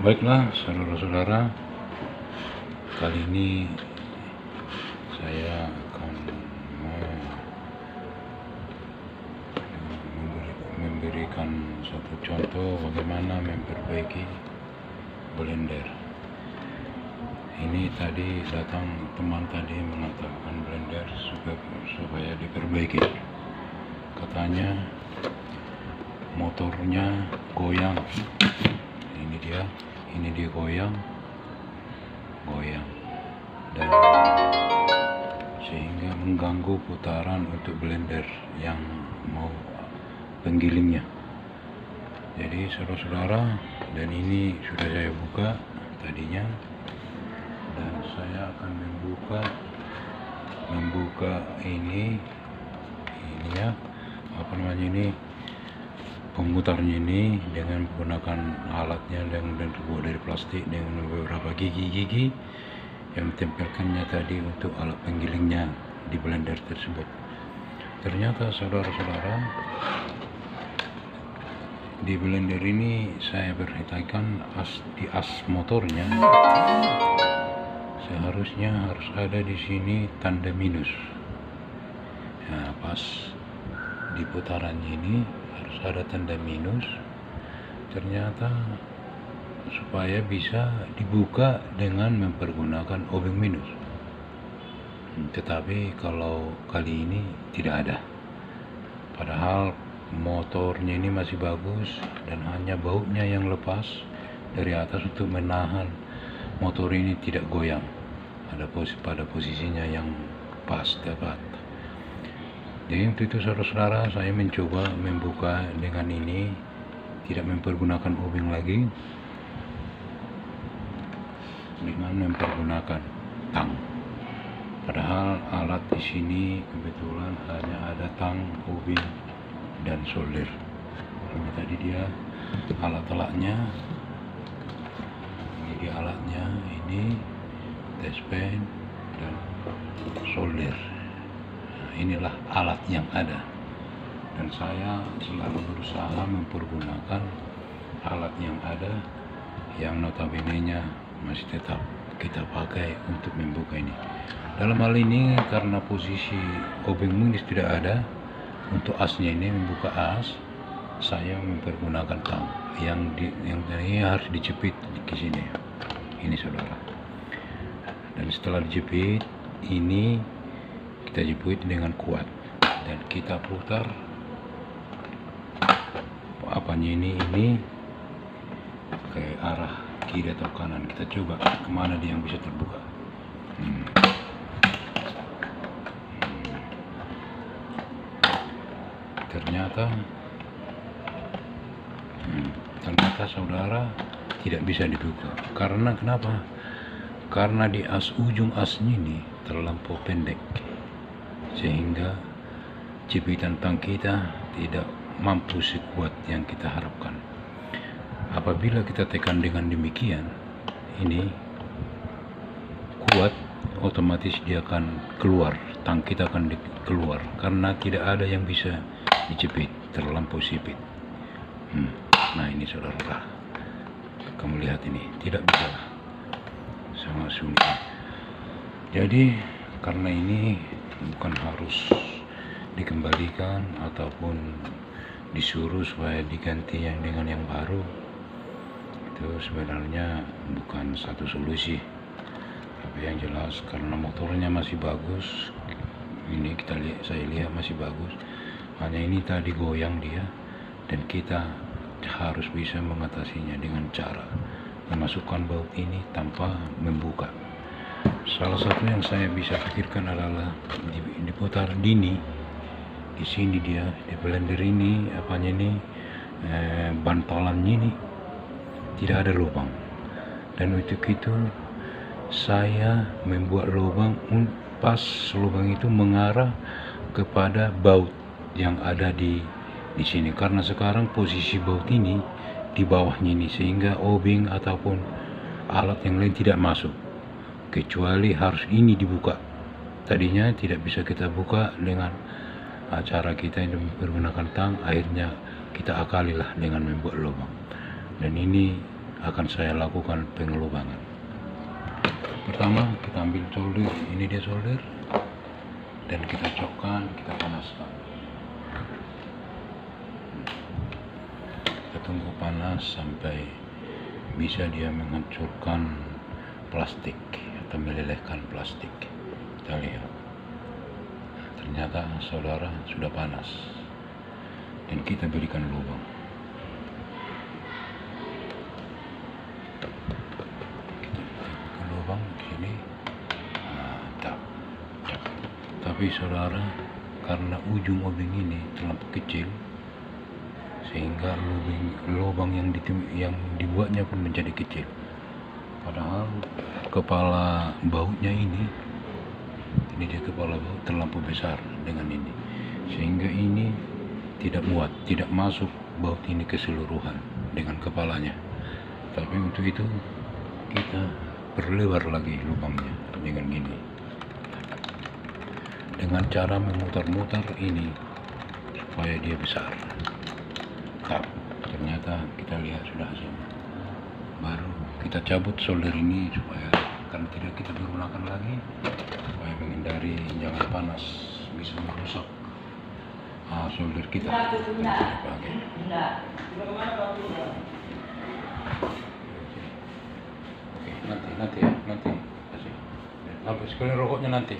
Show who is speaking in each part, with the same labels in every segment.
Speaker 1: Baiklah saudara-saudara, kali ini saya akan memberikan satu contoh bagaimana memperbaiki blender. Ini tadi datang teman tadi mengatakan blender supaya diperbaiki. Katanya motornya goyang. Ini dia goyang dan sehingga mengganggu putaran untuk blender yang mau penggilingnya. Jadi saudara-saudara, dan ini sudah saya buka tadinya, dan saya akan membuka ini ya, pemutarnya ini dengan menggunakan alatnya dan terbuat dari plastik dengan beberapa gigi-gigi yang ditempelkannya tadi untuk alat penggilingnya di blender tersebut. Ternyata saudara-saudara, di blender ini saya perhatikan di as motornya seharusnya harus ada di sini tanda minus. Nah, pas di putarannya ini harus ada tanda minus. Ternyata supaya bisa dibuka dengan mempergunakan obeng minus, tetapi kalau kali ini tidak ada, padahal motornya ini masih bagus dan hanya bautnya yang lepas dari atas untuk menahan motor ini tidak goyang pada posisinya yang pas tepat. Jadi untuk itu saudara-saudara, saya mencoba membuka dengan ini, tidak mempergunakan obeng lagi, dengan mempergunakan tang. Padahal alat di sini kebetulan hanya ada tang, obeng, dan solder. Ini tadi dia alat-alatnya. Ini dia alatnya, ini test pen dan solder. Inilah alat yang ada, dan saya selalu berusaha mempergunakan alat yang ada, yang notabene-nya masih tetap kita pakai untuk membuka ini. Dalam hal ini karena posisi obeng minus tidak ada, untuk asnya ini membuka as, saya mempergunakan tang yang ini harus dijepit di sini. Ini saudara, dan setelah dijepit ini kita jepit dengan kuat dan kita putar apanya ini ke arah kiri atau kanan. Kita coba kemana dia yang bisa terbuka. Ternyata saudara tidak bisa dibuka. Karena kenapa? Karena di ujung asnya ini terlampau pendek, sehingga jepitan tang kita tidak mampu sekuat yang kita harapkan. Apabila kita tekan dengan demikian, ini kuat, otomatis dia akan keluar, tang kita akan keluar, karena tidak ada yang bisa dijepit, terlampau sipit. Nah ini saudara, kamu lihat ini, tidak bisa, sangat sulit. Jadi karena ini bukan harus dikembalikan ataupun disuruh supaya diganti dengan yang baru, itu sebenarnya bukan satu solusi. Tapi yang jelas karena motornya masih bagus, ini saya lihat masih bagus, hanya ini tadi goyang dia, dan kita harus bisa mengatasinya dengan cara memasukkan baut ini tanpa membuka. Salah satu yang saya bisa pikirkan adalah diputar dini. Di sini dia di blender ini bantalannya ini tidak ada lubang, dan untuk itu saya membuat lubang pas lubang itu mengarah kepada baut yang ada di sini, karena sekarang posisi baut ini di bawahnya ini, sehingga obeng ataupun alat yang lain tidak masuk, kecuali harus ini dibuka. Tadinya tidak bisa kita buka dengan cara kita yang menggunakan tang, akhirnya kita akalilah dengan membuat lubang. Dan ini akan saya lakukan pengelubangan. Pertama kita ambil solder, ini dia solder, dan kita cokkan, kita panaskan. Kita tunggu panas sampai bisa dia menghancurkan plastik atau melelehkan plastik. Kita lihat, ternyata saudara sudah panas, dan kita berikan lubang. Di sini, tapi saudara, karena ujung obeng ini terlalu kecil, sehingga lubang yang dibuatnya pun menjadi kecil. Padahal kepala bautnya ini dia kepala baut terlampau besar dengan ini, sehingga ini tidak muat, tidak masuk baut ini keseluruhan dengan kepalanya. Tapi untuk itu kita berlebar lagi lubangnya dengan gini, dengan cara memutar-mutar ini supaya dia besar. Ternyata kita lihat sudah hasilnya. Baru kita cabut solder ini supaya kan tidak kita gunakan lagi, supaya menghindari jangan panas bisa merusak solder kita. Nanti kasih. Lampu sekalian rokoknya nanti.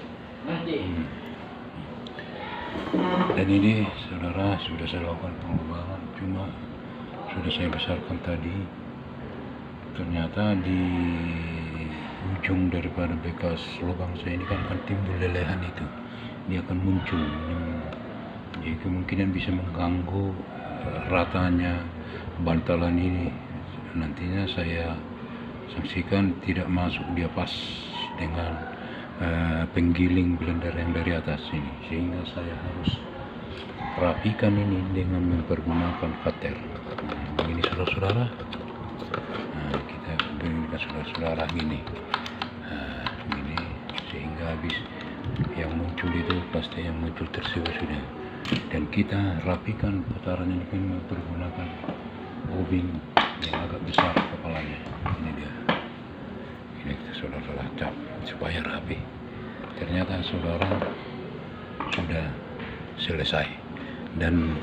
Speaker 1: Dan ini saudara, sudah saya lakukan pengubahan, cuma sudah saya besarkan tadi. Ternyata di ujung daripada bekas lubang saya ini kan akan timbul lelehan itu, dia akan muncul. Jadi kemungkinan bisa mengganggu ratanya bantalan ini. Nantinya saya saksikan tidak masuk dia pas dengan penggiling blender yang dari atas ini, sehingga saya harus rapikan ini dengan mempergunakan cutter. Begini saudara-saudara, kita berikan saudara-saudara gini, gini, sehingga habis yang muncul itu pasti yang muncul tersebut sudah, dan kita rapikan putarannya dengan mempergunakan obeng yang agak besar kepalanya. Ini dia, ini saudara cap supaya rapi. Ternyata saudara sudah selesai, dan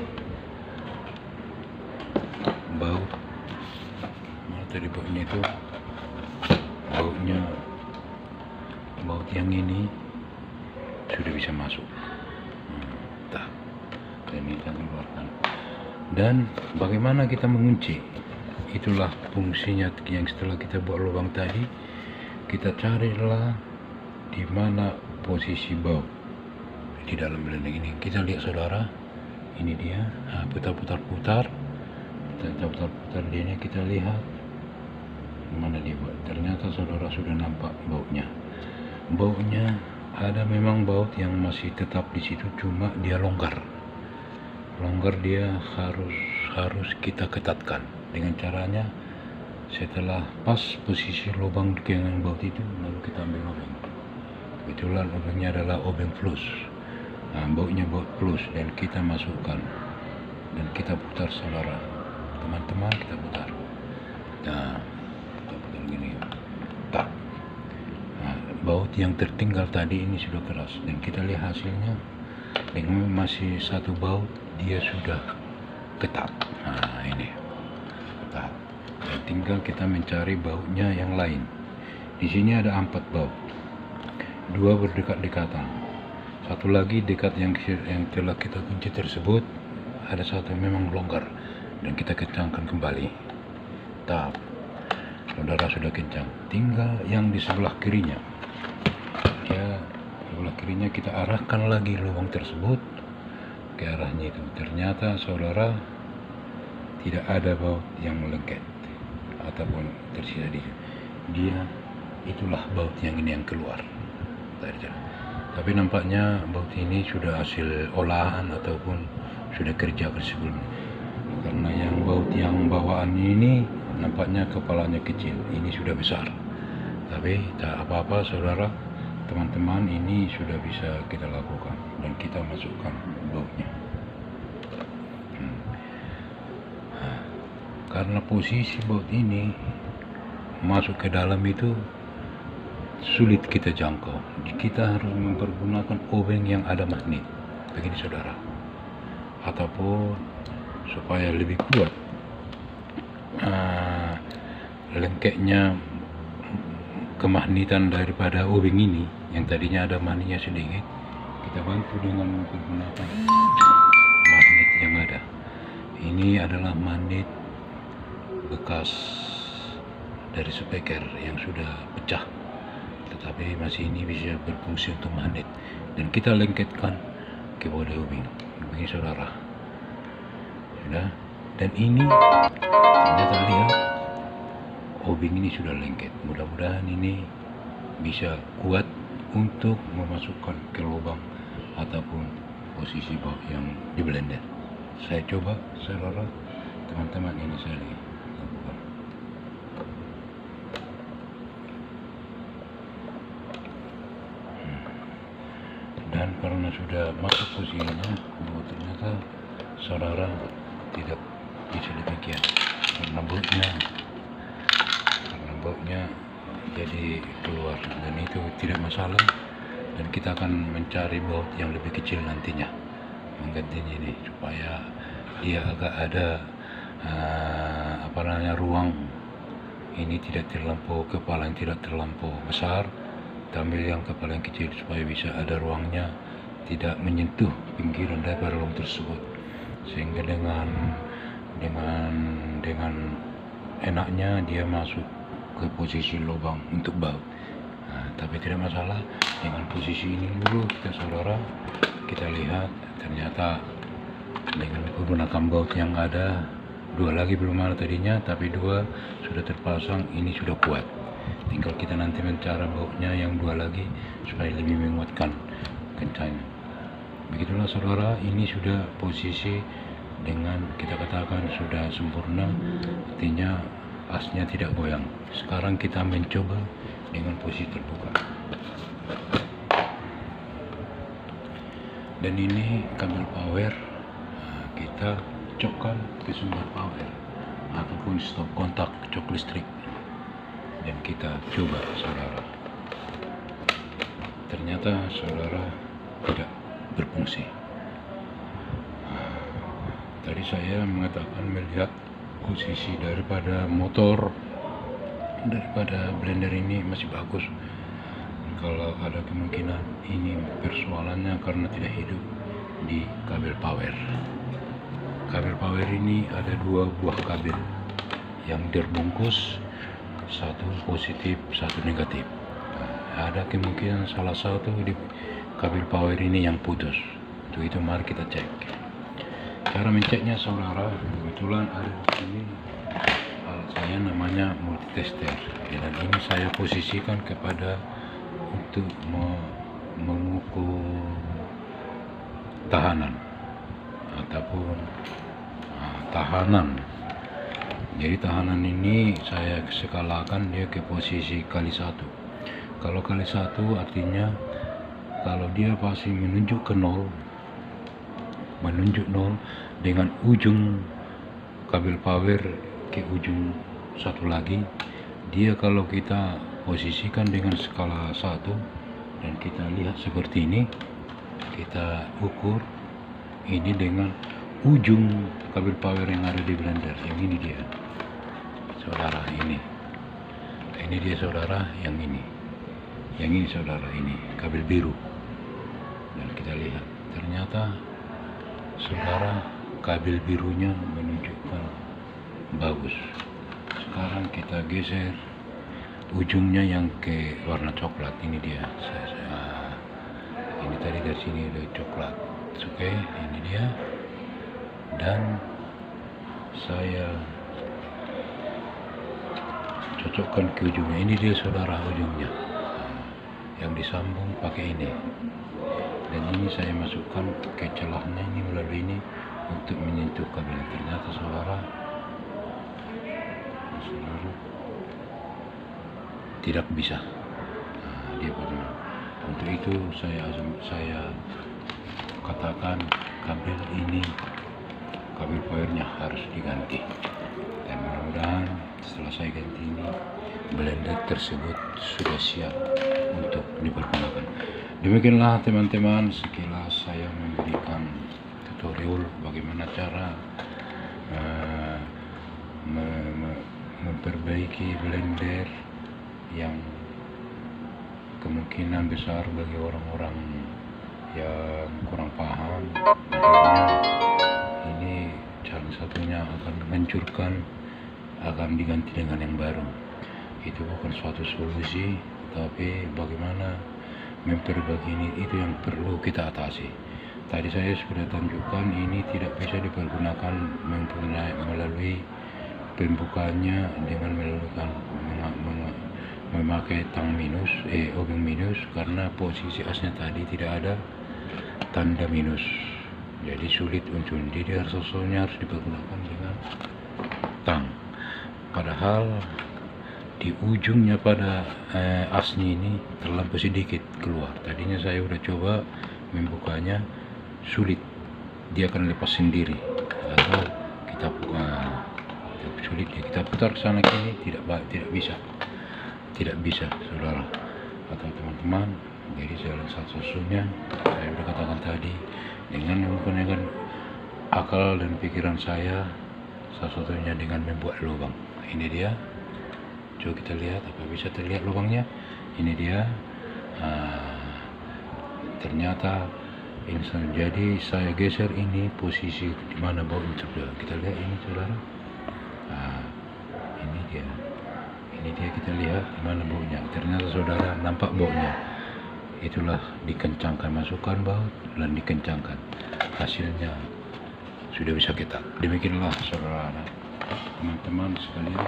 Speaker 1: baut mana tadi bautnya itu, baut yang ini sudah bisa masuk. Dan ini kita keluarkan. Dan bagaimana kita mengunci? Itulah fungsinya yang setelah kita buat lubang tadi, kita carilah di mana posisi baut di dalam blender ini. Kita lihat saudara, ini dia, putar-putar dia ini, kita lihat mana dia buat. Ternyata saudara sudah nampak bautnya ada memang baut yang masih tetap di situ, cuma dia longgar, dia harus kita ketatkan dengan caranya. Setelah pas posisi lubang dengan baut itu, lalu kita ambil obeng. Kebetulan obengnya adalah obeng plus, bautnya baut plus, dan kita masukkan dan kita putar saudara, teman-teman, kita putar. Nah, kita putar gini, baut yang tertinggal tadi ini sudah keras, dan kita lihat hasilnya dengan masih satu baut dia sudah ketat. Nah ini ketat, dan tinggal kita mencari bautnya yang lain. Di sini ada 4 baut, 2 berdekat-dekatan, satu lagi dekat yang telah kita kunci tersebut, ada satu memang longgar, dan kita kencangkan kembali. Saudara sudah kencang, tinggal yang di sebelah kirinya, kita arahkan lagi lubang tersebut ke arahnya itu. Ternyata saudara tidak ada baut yang melengket ataupun tersisa di dia. Itulah baut yang ini yang keluar dari jalan. Tapi nampaknya baut ini sudah hasil olahan ataupun sudah kerja sebelumnya, karena yang baut yang bawaan ini nampaknya kepalanya kecil, ini sudah besar. Tapi tak apa-apa saudara, teman-teman, ini sudah bisa kita lakukan, dan kita masukkan bautnya. Karena posisi baut ini masuk ke dalam itu sulit kita jangkau. Kita harus mempergunakan obeng yang ada magnet begini saudara, ataupun supaya lebih kuat lengketnya kemagnetan daripada obeng ini yang tadinya ada magnetnya sedikit, kita bantu dengan menggunakan magnet yang ada. Ini adalah magnet bekas dari speaker yang sudah pecah, tetapi masih ini bisa berfungsi untuk magnet, dan kita lengketkan ke bodi obeng begini saudara. Sudah, dan ini ternyata lihat obeng ini sudah lengket. Mudah-mudahan ini bisa kuat untuk memasukkan ke lubang ataupun posisi baut yang di blender. Saya coba saudara, teman-teman, ini saya lihat. Dan karena sudah masuk posisinya, ternyata saudara tidak bisa demikian karena bautnya jadi keluar, dan itu tidak masalah, dan kita akan mencari baut yang lebih kecil nantinya menggantinya ini supaya dia agak ada ruang ini, tidak terlampau kepala yang tidak terlampau besar, ambil yang kepala yang kecil supaya bisa ada ruangnya, tidak menyentuh pinggiran daripada lubang tersebut, sehingga dengan enaknya dia masuk ke posisi lubang untuk baut. Tapi tidak masalah, dengan posisi ini dulu kita lihat ternyata dengan menggunakan baut yang ada, dua lagi belum ada tadinya, tapi dua sudah terpasang, ini sudah kuat. Tinggal kita nanti mencari bautnya yang dua lagi supaya lebih menguatkan kencangnya. Begitulah saudara, ini sudah posisi dengan kita katakan sudah sempurna, artinya asnya tidak goyang. Sekarang kita mencoba dengan posisi terbuka, dan ini kabel power kita cokkan ke sumber power ataupun stop kontak cok listrik, dan kita coba saudara. Ternyata saudara tidak berfungsi. Tadi saya mengatakan melihat posisi daripada motor, daripada blender ini masih bagus. Kalau ada kemungkinan ini persoalannya karena tidak hidup di kabel power. Kabel power ini ada dua buah kabel yang terbungkus, satu positif, satu negatif. Ada kemungkinan salah satu di kabel power ini yang putus. Untuk itu mari kita cek. Cara menceknya saudara, kebetulan ada di sini alat saya namanya multitester, dan ini saya posisikan kepada untuk mengukur tahanan ataupun tahanan. Jadi tahanan ini saya skalakan dia ke posisi kali 1. Kalau kali 1 artinya kalau dia pasti menunjuk ke 0, menunjuk 0 dengan ujung kabel power ke ujung satu lagi, dia kalau kita posisikan dengan skala 1 dan kita lihat seperti ini, kita ukur ini dengan ujung kabel power yang ada di blender, yang ini dia saudara, ini dia saudara, yang ini saudara, ini kabel biru, dan kita lihat ternyata saudara kabel birunya menunjukkan bagus. Sekarang kita geser ujungnya yang ke warna coklat, ini dia. Ini tadi dari sini ada coklat, oke, ini dia, dan saya cocokkan ke ujungnya. Ini dia saudara ujungnya, yang disambung pakai ini, dan ini saya masukkan ke celahnya ini melalui ini untuk menyentuh kabel. Ternyata saudara tidak bisa, dia benar. Untuk itu saya katakan kabel ini, kabel powernya harus diganti. Dan mudah-mudahan setelah saya ganti ini, blender tersebut sudah siap untuk dipergunakan. Demikianlah teman-teman, sekilas saya memberikan tutorial bagaimana cara memperbaiki blender yang kemungkinan besar bagi orang-orang yang kurang paham. Akhirnya ini salah satunya akan menghancurkan, akan diganti dengan yang baru. Itu bukan suatu solusi, tapi bagaimana memperbaiki ini, itu yang perlu kita atasi. Tadi saya sudah tunjukkan ini tidak bisa dipergunakan melalui pembukanya dengan memakai tang minus, obeng minus, karena posisi asnya tadi tidak ada tanda minus, jadi sulit untuk jadi sosonya harus dipergunakan dengan tang. Padahal di ujungnya pada asnya ini terlampau sedikit keluar. Tadinya saya udah coba membukanya, sulit, dia akan lepas sendiri, atau kita sulit ya, kita putar ke sana kini tidak bisa saudara atau teman-teman. Jadi salah satunya saya sudah katakan tadi, dengan menggunakan akal dan pikiran saya, salah satunya dengan membuat lubang. Ini dia, coba kita lihat apa bisa terlihat lubangnya. Ini dia, ternyata ini. Jadi saya geser ini posisi di mana bau itu, kita lihat ini saudara. Ini dia kita lihat di mana baunya. Ternyata saudara nampak baunya. Itulah dikencangkan, masukkan baut dan dikencangkan, hasilnya sudah bisa kita. Demikianlah saudara, teman-teman sekalian,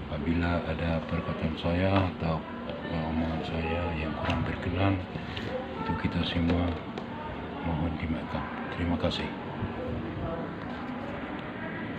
Speaker 1: apabila ada perkataan saya atau omongan saya yang kurang berkenan, untuk kita semua mohon dimaafkan. Terima kasih.